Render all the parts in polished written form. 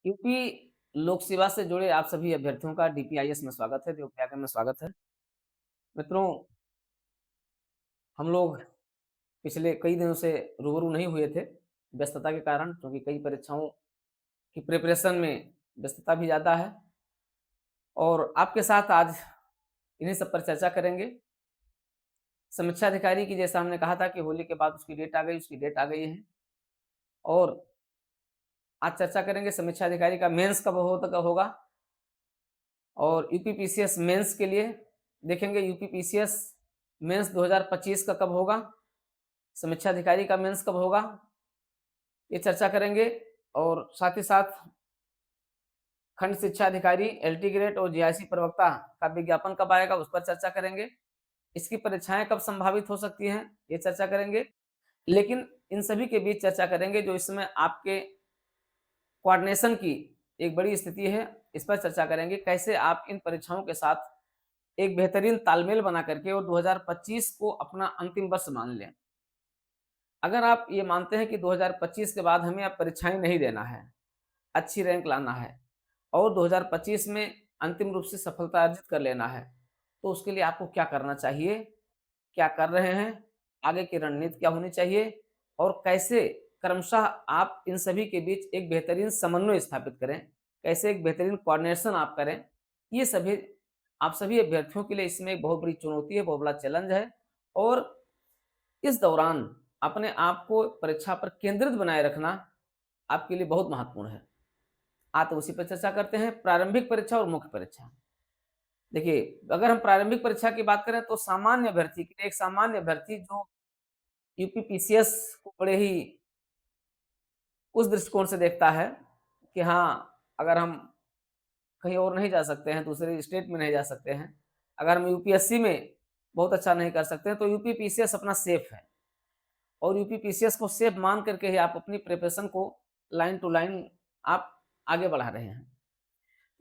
UP लोक सेवा से जुड़े आप सभी अभ्यर्थियों का डीपीआईएस में स्वागत है, द्योतक में स्वागत है। मित्रों, हम लोग पिछले कई दिनों से रूबरू नहीं हुए थे, व्यस्तता के कारण, क्योंकि कई परीक्षाओं की प्रिपरेशन में व्यस्तता भी ज़्यादा है और आपके साथ आज इन्हीं सब पर चर्चा करेंगे। समीक्षा अधिकारी की जैसा हमने कहा था कि होली के बाद उसकी डेट आ गई, उसकी डेट आ गई है और आज चर्चा करेंगे समीक्षा अधिकारी का मेंस कब होगा और यूपीपीसीएस मेंस के लिए देखेंगे यूपीपीसीएस मेंस 2025 का कब होगा, समीक्षा अधिकारी का मेंस कब होगा, ये चर्चा करेंगे और साथ ही साथ खंड शिक्षा अधिकारी, एलटी ग्रेड और जीआईसी प्रवक्ता का विज्ञापन कब आएगा, उस पर चर्चा करेंगे। इसकी परीक्षाएं कब संभावित हो सकती हैं, ये चर्चा करेंगे। लेकिन इन सभी के बीच चर्चा करेंगे जो इस समय आपके कोऑर्डिनेशन की एक बड़ी स्थिति है, इस पर चर्चा करेंगे। कैसे आप इन परीक्षाओं के साथ एक बेहतरीन तालमेल बना करके और 2025 को अपना अंतिम वर्ष मान लें। अगर आप ये मानते हैं कि 2025 के बाद हमें अब परीक्षाएं नहीं देना है, अच्छी रैंक लाना है और 2025 में अंतिम रूप से सफलता अर्जित कर लेना है, तो उसके लिए आपको क्या करना चाहिए, क्या कर रहे हैं, आगे की रणनीति क्या होनी चाहिए और कैसे क्रमशः आप इन सभी के बीच एक बेहतरीन समन्वय स्थापित करें, कैसे एक बेहतरीन कोऑर्डिनेशन आप करें, ये सभी आप सभी अभ्यर्थियों के लिए इसमें एक बहुत बड़ी चुनौती है, बहुत बड़ा चैलेंज है और इस दौरान अपने आप को परीक्षा पर केंद्रित बनाए रखना आपके लिए बहुत महत्वपूर्ण है। आज तो उसी पर चर्चा करते हैं, प्रारंभिक परीक्षा और मुख्य परीक्षा। देखिए, अगर हम प्रारंभिक परीक्षा की बात करें तो सामान्य अभ्यर्थी के लिए एक सामान्य अभ्यर्थी जो यूपीपीसीएस को बड़े ही उस दृष्टिकोण से देखता है कि हाँ, अगर हम कहीं और नहीं जा सकते हैं, दूसरे स्टेट में नहीं जा सकते हैं, अगर हम यूपीएससी में बहुत अच्छा नहीं कर सकते हैं, तो यूपीपीसीएस अपना सेफ है और यूपीपीसीएस को सेफ मान करके ही आप अपनी प्रिपरेशन को लाइन टू लाइन आप आगे बढ़ा रहे हैं।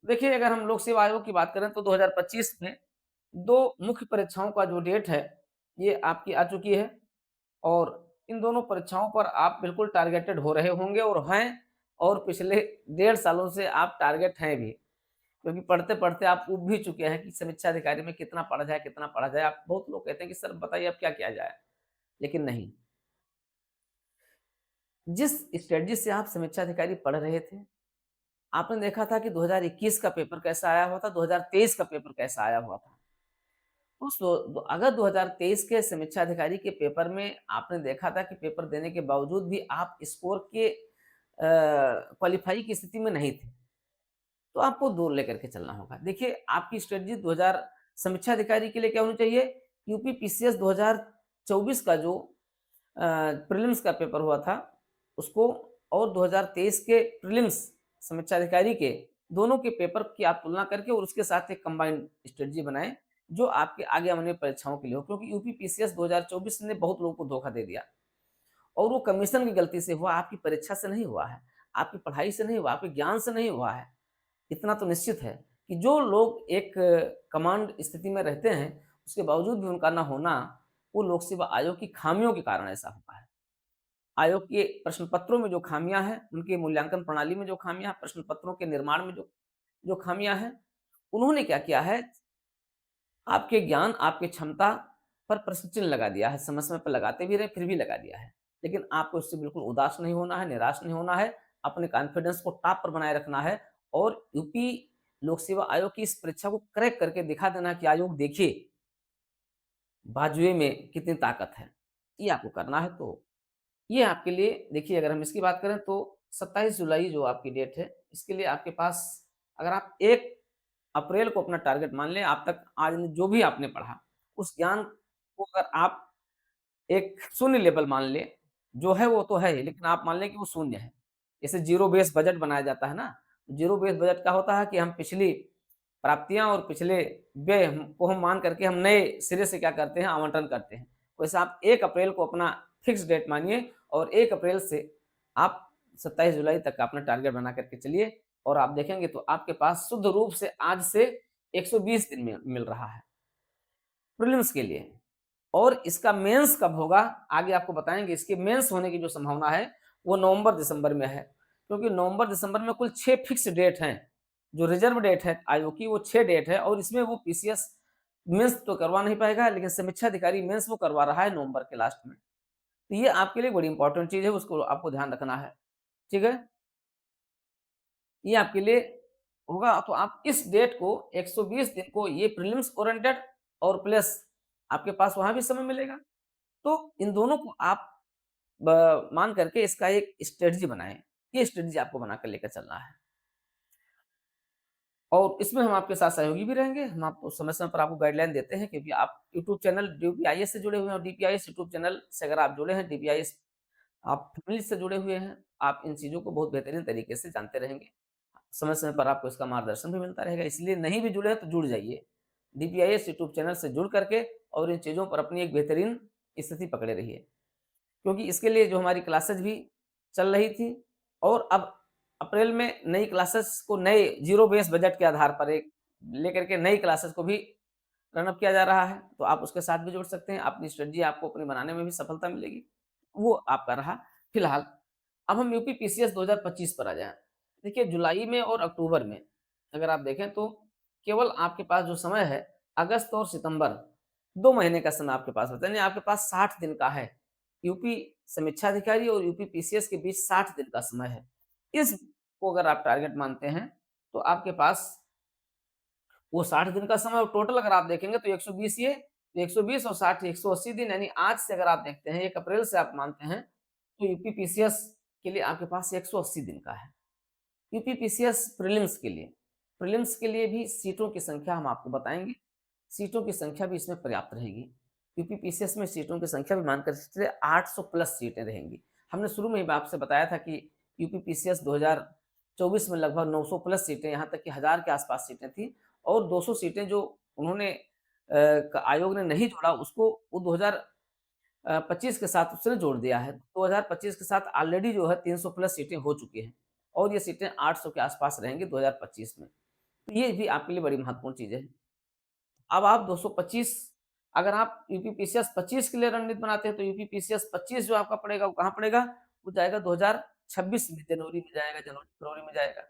देखिए, अगर हम लोक सेवा आयोग की बात करें तो 2025 में 2 मुख्य परीक्षाओं का जो डेट है, ये आपकी आ चुकी है और इन दोनों परीक्षाओं पर आप बिल्कुल टारगेटेड हो रहे होंगे और हैं और पिछले 1.5 सालों से आप टारगेट हैं भी। क्योंकि पढ़ते-पढ़ते आप ऊब भी चुके हैं कि समीक्षा अधिकारी में कितना पढ़ा जाए, कितना पढ़ा जाए। आप बहुत लोग कहते हैं कि सर बताइए अब क्या किया जाए? लेकिन नहीं, जिस स्ट्रेटजी से आप समीक्षा अधिकारी पढ़ रहे थे, आपने देखा था कि 2021 का पेपर कैसा आया हुआ था, 2023 का पेपर कैसा आया हुआ था। उस दो अगर 2023 के समीक्षा अधिकारी के पेपर में आपने देखा था कि पेपर देने के बावजूद भी आप स्कोर के क्वालीफाई की स्थिति में नहीं थे, तो आपको दूर लेकर के चलना होगा। देखिए, आपकी स्ट्रेटजी 2000 समीक्षा अधिकारी के लिए क्या होनी चाहिए? यूपी पीसीएस 2024 का जो प्रीलिम्स का पेपर हुआ था, उसको और 2023 के प्रीलिम्स समीक्षा अधिकारी के, दोनों के पेपर की आप तुलना करके और उसके साथ एक कंबाइंड स्ट्रेटजी बनाएँ, जो आपके आगे आने वाली परीक्षाओं के लिए हो। क्योंकि यूपी पीसीएस 2024 ने बहुत लोगों को धोखा दे दिया और वो कमीशन की गलती से हुआ, आपकी परीक्षा से नहीं हुआ है, आपकी पढ़ाई से नहीं हुआ, आपके ज्ञान से नहीं हुआ है। इतना तो निश्चित है कि जो लोग एक कमांड स्थिति में रहते हैं, उसके बावजूद भी उनका ना होना, वो लोक सेवा आयोग की खामियों के कारण ऐसा हुआ है। आयोग के प्रश्न पत्रों में जो खामियाँ हैं, उनके मूल्यांकन प्रणाली में जो खामियाँ हैं, प्रश्न पत्रों के निर्माण में जो जो खामियाँ हैं, उन्होंने क्या किया है, आपके ज्ञान, आपकी क्षमता पर प्रश्न चिन्ह लगा दिया है। समय-समय पे लगाते भी रहे, फिर भी लगा दिया है। लेकिन आपको इससे बिल्कुल उदास नहीं होना है, निराश नहीं होना है, अपने कॉन्फिडेंस को टॉप पर बनाए रखना है और यूपी लोक सेवा आयोग की इस परीक्षा को क्रैक करके दिखा देना है कि आयोग देखिए, बाजुए में कितनी ताकत है। ये आपको करना है तो ये आपके लिए देखिए, अगर हम इसकी बात करें तो 27 जुलाई जो आपकी डेट है, इसके लिए आपके पास अगर आप 1 अप्रैल को अपना टारगेट मान लें, आप तक आज जो भी आपने पढ़ा, उस ज्ञान को अगर आप एक शून्य लेवल मान लें, जो है वो तो है ही, लेकिन आप मान लें कि वो शून्य है। जैसे ज़ीरो बेस बजट बनाया जाता है ना, ज़ीरो बेस बजट क्या होता है कि हम पिछली प्राप्तियाँ और पिछले व्यय को हम मान करके हम नए सिरे से क्या करते हैं, आवंटन करते हैं। वैसे आप 1 अप्रैल को अपना फिक्स डेट मानिए और 1 अप्रैल से आप 27 जुलाई तक का अपना टारगेट बना करके चलिए और आप देखेंगे तो आपके पास शुद्ध रूप से आज से 120 दिन में मिल रहा है, प्रीलिम्स के लिए। और इसका मेंस कब होगा, आगे आपको बताएँगे। इसके मेंस होने की जो संभावना है, वो नवंबर-दिसंबर में है। क्योंकि नवंबर-दिसंबर में कुल 6 फिक्स डेट हैं। जो रिज़र्व डेट है आयोग की वो 6 डेट है और इसमें वो पीसीएस मेंस तो करवा नहीं पाएगा, लेकिन समीक्षा अधिकारी मेंस वो करवा रहा है नवंबर के लास्ट में। तो ये आपके लिए बड़ी इम्पोर्टेंट चीज़ है, उसको आपको ध्यान रखना है। ठीक है? ये आपके लिए होगा, तो आप इस डेट को 120 दिन को ये प्रीलिम्स ओरिएंटेड और प्लस आपके पास वहाँ भी समय मिलेगा। तो इन दोनों को आप मान करके इसका एक स्ट्रेटजी बनाएँ। ये स्ट्रेटजी आपको बनाकर लेकर चलना है। और इसमें हम आपके साथ सहयोगी भी रहेंगे। हम आपको समय-समय पर आपको गाइडलाइन देते हैं, क्योंकि आप यूट्यूब चैनल डीपीआईएस से जुड़े हुए हैं और डीपीआईएस यूट्यूब चैनल से अगर आप जुड़े हैं, डीपीआईएस आप फैमिली से जुड़े हुए हैं, आप इन चीज़ों को बहुत बेहतरीन तरीके से जानते रहेंगे। समय-समय पर आपको इसका मार्गदर्शन भी मिलता रहेगा, इसलिए नहीं भी जुड़े हैं तो जुड़ जाइए। डीपीआईएस यूट्यूब चैनल से जुड़ करके और इन चीज़ों पर अपनी एक बेहतरीन स्थिति पकड़े रहिए। क्योंकि इसके लिए जो हमारी क्लासेस भी चल रही थी और अब अप्रैल में नई क्लासेस को नए ज़ीरो बेस बजट के आधार पर एक लेकर के नई क्लासेस को भी रन अप किया जा रहा है, तो आप उसके साथ भी जुड़ सकते हैं। अपनी स्ट्रेटजी आपको अपनी बनाने में भी सफलता मिलेगी। वो आपका रहा। फिलहाल अब हम यूपी पीसीएस 2025 पर आ जाएँ। देखिए जुलाई में और अक्टूबर में अगर आप देखें तो केवल आपके पास जो समय है अगस्त और सितंबर 2 महीने का समय आपके पास होता है, यानी आपके पास 60 दिन का है। यूपी समीक्षा अधिकारी और यूपी पीसीएस के बीच 60 दिन का समय है। इस को अगर आप टारगेट मानते हैं, तो आपके पास वो 60 दिन का समय और टोटल अगर आप देखेंगे तो 120 ये, तो 120 और 60 180 दिन, यानी आज से अगर आप देखते हैं 1 अप्रैल से आप मानते हैं, तो यूपी पीसीएस के लिए आपके पास 180 दिन का है। यूपी पीसीएस प्रीलिम्स के लिए भी सीटों की संख्या हम आपको बताएँगे। सीटों की संख्या भी इसमें पर्याप्त रहेगी। यूपी पीसीएस में सीटों की संख्या भी मानकर चलिए 800 प्लस सीटें रहेंगी। हमने शुरू में ही आपसे बताया था कि यूपी पीसीएस 2024 में लगभग 900 प्लस सीटें, यहाँ तक कि 1000 के आस-पास सीटें थी और 200 सीटें जो उन्होंने आयोग ने नहीं जोड़ा उसको वो 25 के साथ उसने जोड़ दिया है। 2025 के साथ ऑलरेडी जो है 300 प्लस सीटें हो चुकी हैं और ये सीटें 800 के आस-पास रहेंगी 2025 में। तो ये भी आपके लिए बड़ी महत्वपूर्ण चीज़ है। अब आप 225 अगर आप यूपी पीसीएस 25 के लिए रणनीति बनाते हैं, तो यूपी पीसीएस 25 जो आपका पड़ेगा, वो कहाँ पड़ेगा? वो जाएगा 2026 में, जनवरी में जाएगा, जनवरी-फरवरी में जाएगा।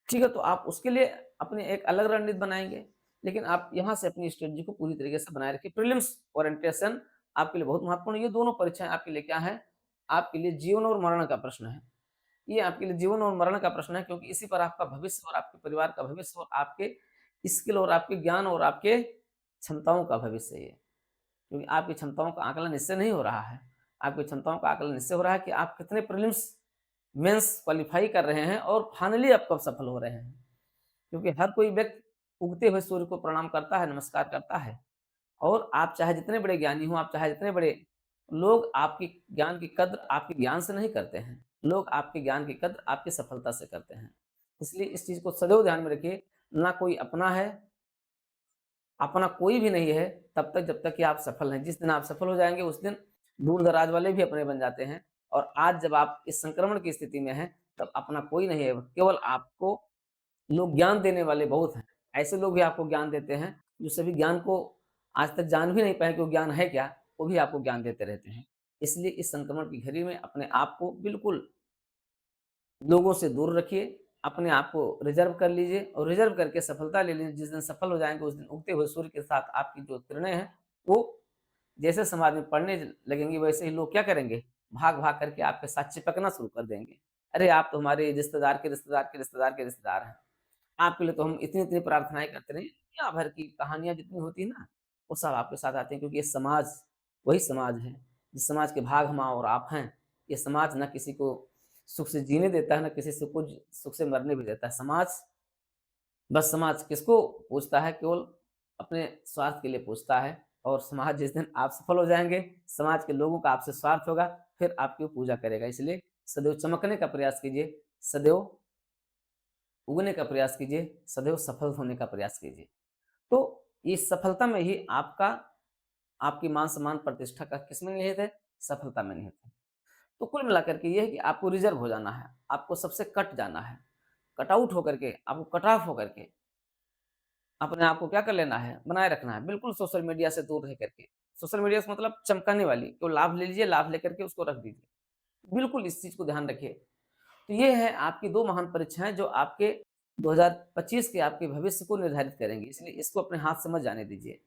ठीक है, तो आप उसके लिए अपनी एक अलग रणनीति बनाएँगे, लेकिन आप यहाँ से अपनी स्ट्रेटजी को पूरी तरीके से बनाए रखिए। प्रीलिम्स ओरिएंटेशन आपके लिए बहुत महत्वपूर्ण है। ये दोनों परीक्षाएँ आपके लिए क्या हैं? आपके लिए जीवन और मरण का प्रश्न है। ये आपके लिए जीवन और मरण का प्रश्न है, क्योंकि इसी पर आपका भविष्य और आपके परिवार का भविष्य और आपके स्किल और आपके ज्ञान और आपके क्षमताओं का भविष्य है ये। क्योंकि आपकी क्षमताओं का आकलन इससे नहीं हो रहा है। आपकी क्षमताओं का आकलन इससे हो रहा है कि आप कितने प्रीलिम्स, मेंस क्वालीफाई कर रहे हैं और फाइनली आप कब सफल हो रहे हैं। क्योंकि हर कोई व्यक्ति उगते हुए सूर्य को प्रणाम करता है, नमस्कार करता है और आप चाहे जितने बड़े ज्ञानी हों, आप चाहे जितने बड़े लोग आपकी ज्ञान की कद्र आपके ज्ञान से नहीं करते हैं। लोग आपके ज्ञान की कद्र आपकी सफलता से करते हैं। इसलिए इस चीज़ को सदैव ध्यान में रखिए, ना कोई अपना है, अपना कोई भी नहीं है तब तक जब तक कि आप सफल हैं। जिस दिन आप सफल हो जाएँगे उस दिन दूर-दराज वाले भी अपने बन जाते हैं और आज जब आप इस संक्रमण की स्थिति में हैं, तब अपना कोई नहीं है, केवल आपको लोग ज्ञान देने वाले बहुत हैं। ऐसे लोग भी आपको ज्ञान देते हैं, जो सभी ज्ञान को आज तक जान भी नहीं पाए कि वो ज्ञान है क्या, वो भी आपको ज्ञान देते रहते हैं। इसलिए इस संक्रमण की घड़ी में अपने आप को बिल्कुल लोगों से दूर रखिए, अपने आप को रिज़र्व कर लीजिए और रिज़र्व करके सफलता ले लीजिए। जिस दिन सफल हो जाएँगे, उस दिन उगते हुए सूर्य के साथ आपकी जो किरणें हैं, वो जैसे समाज में पड़ने लगेंगी, वैसे ही लोग क्या करेंगे? भाग-भाग करके आपके साथ चिपकना शुरू कर देंगे। अरे! आप तो हमारे रिश्तेदार के रिश्तेदार के रिश्तेदार के रिश्तेदार हैं। आपके लिए तो हम इतनी-इतनी प्रार्थनाएँ करते रहे। दुनिया भर की कहानियाँ जितनी होती हैं ना, वो सब आपके साथ आती हैं, क्योंकि ये समाज वही समाज है, जिस समाज के भाग हम और आप हैं। ये समाज ना किसी को सुख से जीने देता है, ना किसी से कुछ सुख से मरने भी देता है। समाज किसको पूजता है? केवल अपने स्वार्थ के लिए पूजता है और समाज जिस दिन आप सफल हो जाएँगे, समाज के लोगों का आपसे स्वार्थ होगा, फिर आपकी वो पूजा करेगा। इसलिए सदैव चमकने का प्रयास कीजिए, सदैव उगने का प्रयास कीजिए, सदैव सफल होने का प्रयास कीजिए। तो इस सफलता में ही आपका आपकी मान-सम्मान, प्रतिष्ठा का किसमें निहित है? सफलता में निहित है। तो कुल मिलाकर के ये है कि आपको रिज़र्व हो जाना है, आपको सबसे कट जाना है। कट आउट होकर के, आपको कट ऑफ होकर के, अपने आप को क्या कर लेना है? बनाए रखना है, बिल्कुल सोशल मीडिया से दूर रह करके। सोशल मीडिया से मतलब चमकाने वाली, तो लाभ ले लीजिए, लाभ लेकर के उसको रख दीजिए। बिल्कुल इस चीज़ को ध्यान रखिए। तो ये है आपकी 2 महान परीक्षाएँ जो आपके 2025 के आपके भविष्य को निर्धारित करेंगी, इसलिए इसको अपने हाथ से मत जाने दीजिए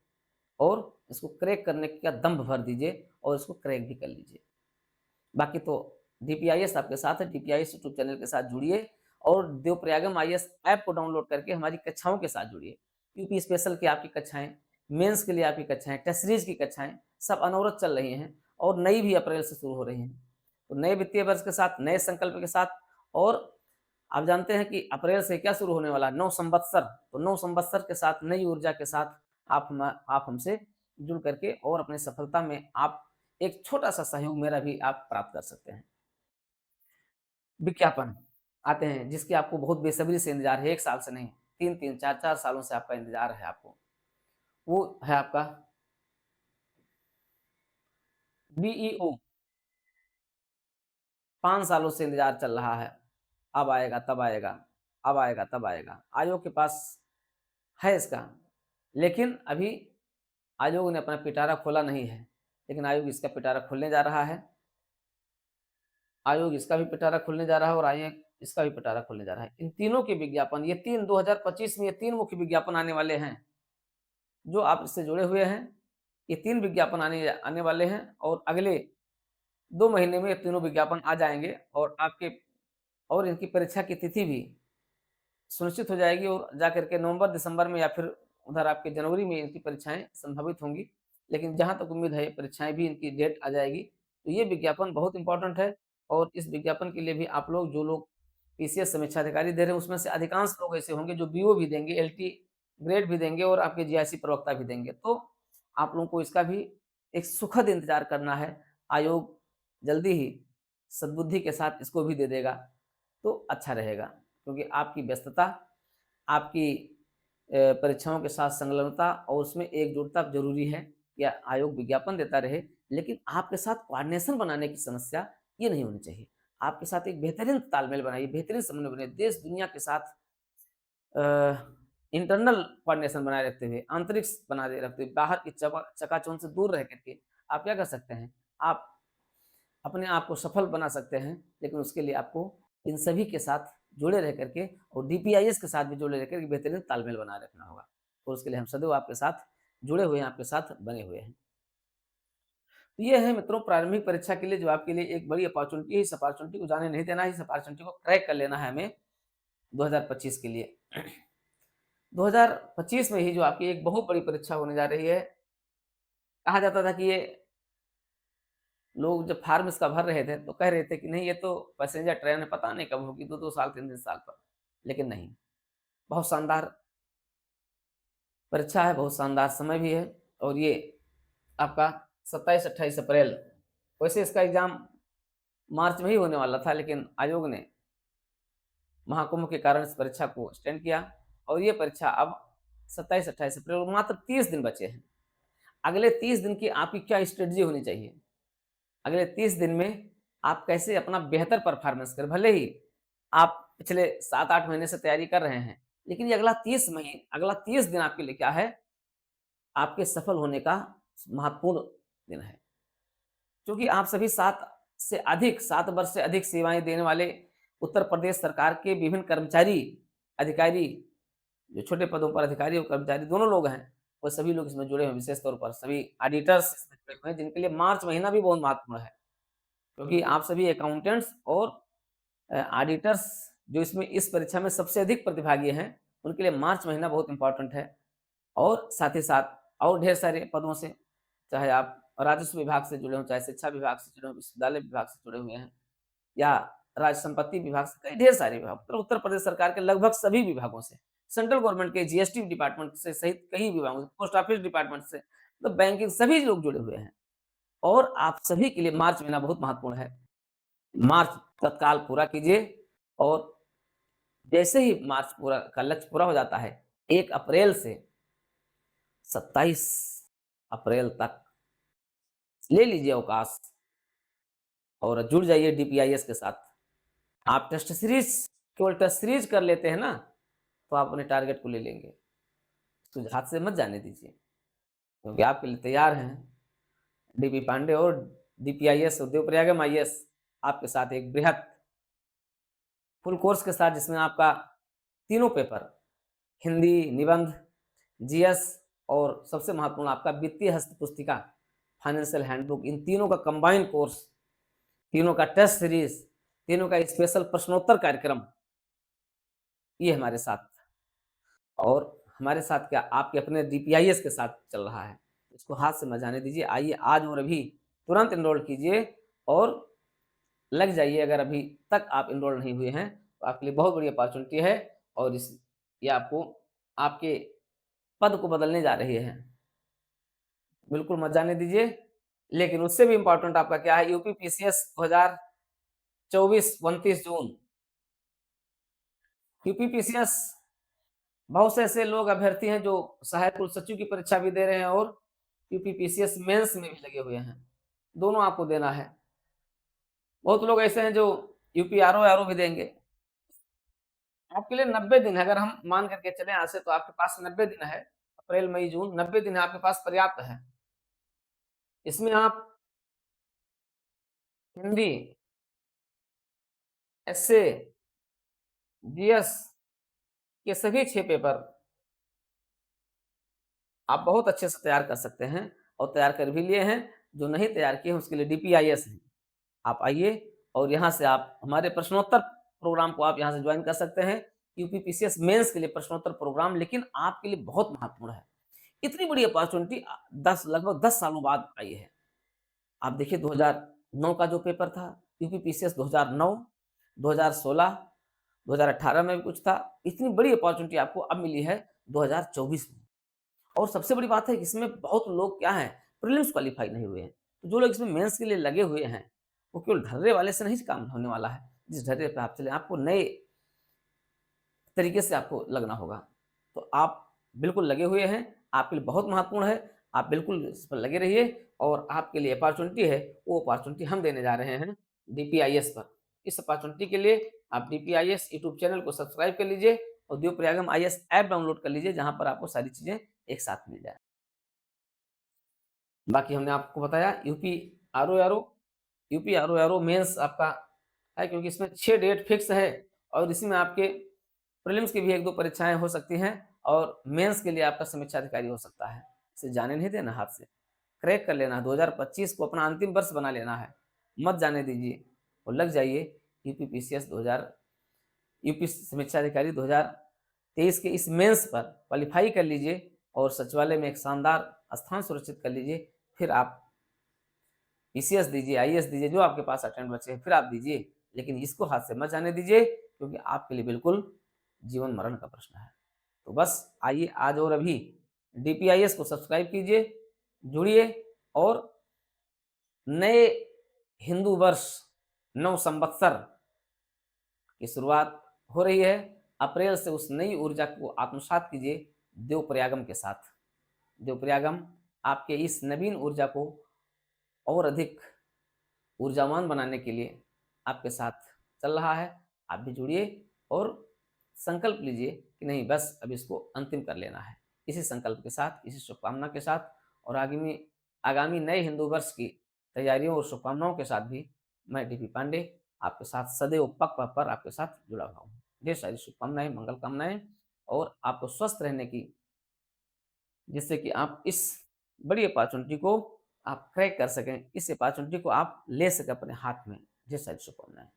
और इसको क्रैक करने का दम भर दीजिए और इसको क्रैक भी कर लीजिए। बाकी तो डीपीआईएस आपके साथ है, डीपीआईएस यूट्यूब चैनल के साथ जुड़िए और देवप्रयागम आईएएस ऐप को डाउनलोड करके हमारी कक्षाओं के साथ जुड़िए। यूपी स्पेशल की आपकी कक्षाएँ, मेंस के लिए आपकी कक्षाएँ, टेस्ट सीरीज़ की कक्षाएँ सब अनवरत चल रही हैं और नई भी अप्रैल से शुरू हो रही हैं। तो नए वित्तीय वर्ष के साथ, नए संकल्प के साथ और आप जानते हैं कि अप्रैल से क्या शुरू होने वाला है, नव संवत्सर। तो नव संवत्सर के साथ, नई ऊर्जा के साथ आप हमसे जुड़ करके और अपनी सफलता में आप एक छोटा-सा सहयोग मेरा भी आप प्राप्त कर सकते हैं। विज्ञापन आते हैं जिसकी आपको बहुत बेसब्री से इंतज़ार है, 1 साल से नहीं, 3-3, 4-4 सालों से आपका इंतज़ार है आपको। वो है आपका बीईओ, 5 सालों से इंतज़ार चल रहा है। अब आएगा, तब आएगा, अब आएगा, तब आएगा। आयोग के पास है इसका, लेकिन अभी आयोग ने अपना पिटारा खोला नहीं है, लेकिन आयोग इसका पिटारा खोलने जा रहा है। आयोग इसका भी पिटारा खोलने जा रहा है और आयोग इसका भी पिटारा खोलने जा रहा है। इन तीनों के विज्ञापन ये 3 2025 में ये 3 मुख्य विज्ञापन आने वाले हैं, जो आप इससे जुड़े हुए हैं। ये 3 विज्ञापन आने आने वाले हैं और अगले 2 महीने में ये तीनों विज्ञापन आ जाएँगे और आपके और इनकी परीक्षा की तिथि भी सुनिश्चित हो जाएगी और जाकर के नवंबर, दिसंबर में या फिर उधर आपके जनवरी में इनकी परीक्षाएँ संभावित होंगी। लेकिन जहाँ तक उम्मीद है ये परीक्षाएँ भी इनकी डेट आ जाएगी। तो ये विज्ञापन बहुत इम्पोर्टेंट है और इस विज्ञापन के लिए भी आप लोग जो लोग पीसीएस समीक्षा अधिकारी दे रहे हैं उसमें से अधिकांश लोग ऐसे होंगे जो बीओ भी देंगे, एलटी ग्रेड भी देंगे और आपके जीआईसी प्रवक्ता भी देंगे। तो आप लोगों को इसका भी एक सुखद इंतज़ार करना है। आयोग जल्दी ही सद्बुद्धि के साथ इसको भी दे देगा, तो अच्छा रहेगा। क्योंकि आपकी व्यस्तता, आपकी परीक्षाओं के साथ संलग्नता और उसमें एकजुटता ज़रूरी है कि आयोग विज्ञापन देता रहे, लेकिन आपके साथ कोऑर्डिनेशन बनाने की समस्या ये नहीं होनी चाहिए। आपके साथ एक बेहतरीन तालमेल बनाइए, बेहतरीन समन्वय बनाइए, देश-दुनिया के साथ अ, इंटरनल कोऑर्डिनेशन बनाए रखते हुए, आंतरिक बनाए रखते हुए, बाहर की चकाचौंध से दूर रह करके आप क्या कर सकते हैं? आप अपने आप को सफल बना सकते हैं, लेकिन उसके लिए आपको इन सभी के साथ जुड़े रह करके और डीपीआईएस के साथ भी जुड़े रहकर एक बेहतरीन तालमेल बनाए रखना होगा। और उसके लिए हम सदैव आपके साथ जुड़े हुए हैं, आपके साथ बने हुए हैं। तो ये है मित्रों प्रारंभिक परीक्षा के लिए जो आपके लिए एक बड़ी अपॉर्च्युनिटी है, इस अपॉर्च्युनिटी को जाने नहीं देना है, इस अपॉर्च्युनिटी को क्रैक कर लेना है हमें 2025 के लिए। 2025 में ही जो आपकी एक बहुत बड़ी परीक्षा होने जा रही है, कहा जाता था कि ये लोग जब फॉर्म इसका भर रहे थे, तो कह रहे थे कि नहीं ये तो पैसेंजर ट्रेन है, पता नहीं कब होगी, 2-2 साल, 3-3 साल पर। लेकिन नहीं, बहुत शानदार परीक्षा है, बहुत शानदार समय भी है और ये आपका 27-28 अप्रैल वैसे इसका एग्ज़ाम मार्च में ही होने वाला था, लेकिन आयोग ने महाकुंभ के कारण इस परीक्षा को एक्सटेंड किया और ये परीक्षा अब 27-28 अप्रैल और मात्र 30 दिन बचे हैं। अगले 30 दिन की आपकी क्या स्ट्रेटजी होनी चाहिए? अगले 30 दिन में आप कैसे अपना बेहतर परफ़ॉर्मेंस करें। भले ही आप पिछले 7-8 महीने से तैयारी कर रहे हैं, लेकिन ये अगला 30 दिन आपके लिए क्या है? आपके सफल होने का महत्वपूर्ण दिन है। क्योंकि आप सभी 7 वर्ष से अधिक सेवाएँ देने वाले उत्तर प्रदेश सरकार के विभिन्न कर्मचारी, अधिकारी, जो छोटे पदों पर अधिकारी और कर्मचारी दोनों लोग हैं, वो सभी लोग इसमें जुड़े हुए हैं, विशेष तौर पर सभी ऑडिटर्स इसमें जुड़े हुए हैं, जिनके लिए मार्च महीना भी बहुत महत्वपूर्ण है। क्योंकि आप सभी अकाउंटेंट्स और ऑडिटर्स जो इसमें इस परीक्षा में सबसे अधिक प्रतिभागी हैं, उनके लिए मार्च महीना बहुत इम्पोर्टेंट है और साथ ही साथ और ढेर सारे पदों से, चाहे आप राजस्व विभाग से जुड़े हों, चाहे शिक्षा विभाग से जुड़े हों, विश्वविद्यालय विभाग से जुड़े हुए हैं या राज्य संपत्ति विभाग से, कई ढेर सारे विभाग मतलब उत्तर प्रदेश सरकार के लगभग सभी विभागों से, सेंट्रल गवर्नमेंट के जीएसटी डिपार्टमेंट से सहित कई विभागों से, पोस्ट ऑफिस डिपार्टमेंट से, तो बैंकिंग सभी लोग जुड़े हुए हैं और आप सभी के लिए मार्च महीना बहुत महत्वपूर्ण है। मार्च तत्काल पूरा कीजिए और जैसे ही मार्च पूरा का लक्ष्य पूरा हो जाता है, 1 अप्रैल से 27 अप्रैल तक ले लीजिए अवकाश और जुड़ जाइए डीपीआईएस के साथ। आप टेस्ट सीरीज़ केवल टेस्ट सीरीज़ कर लेते हैं ना, तो आप अपने टारगेट को ले लेंगे। तो हाथ से मत जाने दीजिए, क्योंकि आपके लिए तैयार हैं डीबी पांडे और डीपीआईएस और देवप्रयागम आईएएस आपके साथ एक बृहत फुल कोर्स के साथ, जिसमें आपका तीनों पेपर हिंदी, निबंध, जीएस और सबसे महत्वपूर्ण आपका वित्तीय हस्त पुस्तिका, फाइनेंशियल हैंडबुक, इन तीनों का कंबाइंड कोर्स, तीनों का टेस्ट सीरीज, तीनों का स्पेशल प्रश्नोत्तर कार्यक्रम, ये हमारे साथ, और हमारे साथ क्या, आपके अपने डीपीआईएस के साथ चल रहा है। इसको हाथ से मत जाने दीजिए। आइए आज और अभी तुरंत एनरोल कीजिए और लग जाइए। अगर अभी तक आप एनरोल नहीं हुए हैं तो आपके लिए बहुत बड़ी अपॉर्चुनिटी है, और इस ये आपको आपके पद को बदलने जा रही है। बिल्कुल मत जाने दीजिए। लेकिन उससे भी इम्पोर्टेंट आपका क्या है, यूपी पीसीएस 2024 29 जून। यूपी पीसीएस, बहुत से ऐसे लोग अभ्यर्थी हैं जो सहायक कुल सचिव की परीक्षा भी दे रहे हैं और यूपी पीसीएस मेंस में भी लगे हुए हैं। दोनों आपको देना है। बहुत लोग ऐसे हैं जो यूपी आरओ भी देंगे। आपके लिए 90 दिन है, अगर हम मान करके चले यहाँ से, तो आपके पास 90 दिन है। अप्रैल मई जून 90 दिन आपके पास पर्याप्त है। इसमें आप हिंदी, एसए, जीएस के सभी 6 पेपर आप बहुत अच्छे से तैयार कर सकते हैं, और तैयार कर भी लिए हैं। जो नहीं तैयार किए हैं उसके लिए डीपीआईएस है। आप आइए और यहाँ से आप हमारे प्रश्नोत्तर प्रोग्राम को आप यहाँ से ज्वाइन कर सकते हैं। यूपी पीसीएस मेंस के लिए प्रश्नोत्तर प्रोग्राम, लेकिन आपके लिए बहुत महत्वपूर्ण है। इतनी बड़ी अपॉर्चुनिटी 10 लगभग 10 सालों बाद आई है। आप देखिए 2009 का जो पेपर था, यूपी पीसीएस 2009, 2016, 2018 में भी कुछ था। इतनी बड़ी अपॉर्चुनिटी आपको अब मिली है 2024 में। और सबसे बड़ी बात है कि इसमें बहुत लोग क्या हैं, प्रीलिम्स क्वालीफाई नहीं हुए हैं। तो जो लोग इसमें मेंस के लिए लगे हुए हैं, वो केवल ढर्रे वाले से नहीं काम होने वाला है। जिस ढर्रे पे आप चले, आपको नए तरीके से आपको लगना होगा। तो आप बिल्कुल लगे हुए हैं, आपके लिए बहुत महत्वपूर्ण है। आप बिल्कुल इस पर लगे रहिए, और आपके लिए अपॉर्चुनिटी है, वो अपॉर्चुनिटी हम देने जा रहे हैं डीपीआईएस पर। इस अपॉर्चुनिटी के लिए आप डीपीआईएस यूट्यूब चैनल को सब्सक्राइब कर लीजिए और द्यो प्रयागम आईएएस ऐप डाउनलोड कर लीजिए, जहाँ पर आपको सारी चीज़ें एक साथ मिल जाए। बाकी हमने आपको बताया यूपी आरओ मेंस आपका है, क्योंकि इसमें 6 डेट फिक्स है, और इसमें आपके प्रीलिम्स की भी 1-2 परीक्षाएँ हो सकती हैं, और मेंस के लिए आपका समीक्षा अधिकारी हो सकता है। इसे जाने नहीं देना हाथ से, क्रैक कर लेना है। 2025 को अपना अंतिम वर्ष बना लेना है, मत जाने दीजिए, और लग जाइए। यूपी पीसीएस 2000 यूपी समीक्षा अधिकारी 2023 के इस मेंस पर क्वालीफाई कर लीजिए, और सचिवालय में एक शानदार स्थान सुरक्षित कर लीजिए। फिर आप पीसीएस दीजिए, आईएएस दीजिए, जो आपके पास अटेम्प्ट बचे हैं, फिर आप दीजिए। लेकिन इसको हाथ से मत जाने दीजिए, क्योंकि आपके लिए बिल्कुल जीवन मरण का प्रश्न है। तो बस आइए आज और अभी डीपीआईएस को सब्सक्राइब कीजिए, जुड़िए, और नए हिंदू वर्ष, नव संवत्सर की शुरुआत हो रही है। अप्रैल से उस नई ऊर्जा को आत्मसात कीजिए देवप्रयागम के साथ। देवप्रयागम आपके इस नवीन ऊर्जा को और अधिक ऊर्जावान बनाने के लिए आपके साथ चल रहा है। आप भी जुड़िए और संकल्प लीजिए कि नहीं, बस अब इसको अंतिम कर लेना है। इसी संकल्प के साथ, इसी शुभकामना के साथ, और आगामी आगामी नए हिंदू वर्ष की तैयारियों और शुभकामनाओं के साथ भी मैं डीपी पांडे आपके साथ सदैव पग पग पर आपके साथ जुड़ा हुआ हूँ। ढेर सारी शुभकामनाएं, मंगल कामनाएं, और आपको स्वस्थ रहने की, जिससे कि आप इस बड़ी अपॉर्चुनिटी को आप क्रैक कर सकें, इस अपॉर्चुनिटी को आप ले सकें अपने हाथ में। ढेर सारी शुभकामनाएं।